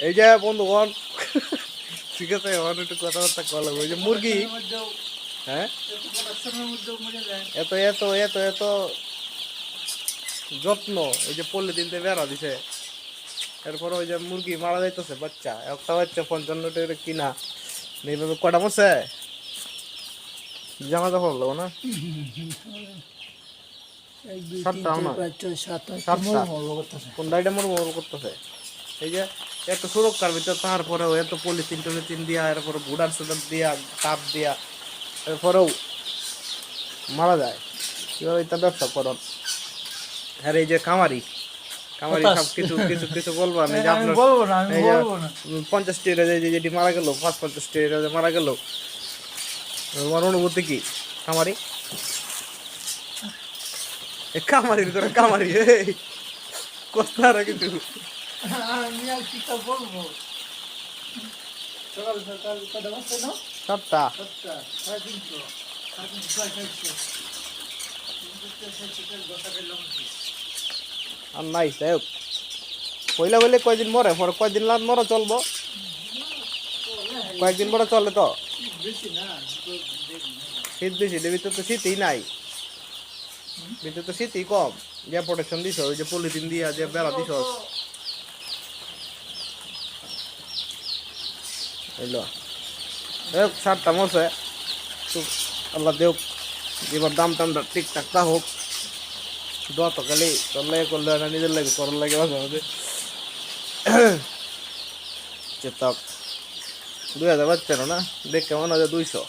এই যে বন্ধুগণ, ঠিক আছে, আমার একটু কথাবার্তা কল ওই যে মুরগি, হ্যাঁ এত এত এত এত যত্ন, এই যে পল্লিতে বেড়া দিছে, এরপরে ওই যে মুরগি মারা যাইতেছে, বাচ্চা একটা বাচ্চা 55 টাকা কিনা, এইভাবে কটা মরছে, জামা দখল হলো না, কোন ডাইটা মরমর করতেছে। এই যে এত সুরক্ষার ভিতর, তারপরেও এত পলিথিন টলিথিন দিয়া, এরপরে বুডার সুডার দিয়া, তাপ দিয়া, এরপরেও মারা যায়। কিভাবে এটা ব্যবসা করন? আর এই যে কামারি কামারি সব কিছু কিছু কিছু বলবার নেই যে আপনার 50 টাকা যেটি মারা গেল, 50 টাকা মারা গেল, তোমার অনুভূতি কি? কামারি কামারির করে কামারি কথা কিন্তু সাতটা আর নাই সাহেব, পয়লা বলে কয়দিন মরে, পরে কয়দিন লাগ মরা চলবো, কয়েকদিন পরে চলে তো শীত বেশি, ভিতরে তো শীতই নাই, ভিতরে তো শীতই কম, যে প্রোটেকশন দিছ, ওই যে পলিথিন দিয়া যে বেড়া দিছ, এলো সারটা মরছে, আল্লাহ দেব এবার দাম টামটা ঠিকঠাক তা হোক, দোয়া তো খালি তোর লাগে করলে না, নিজের লাগে করার লাগে মাঝে মাঝে চেতক 2000 বাচ্চারও না, দেখ কেমন আছে 200।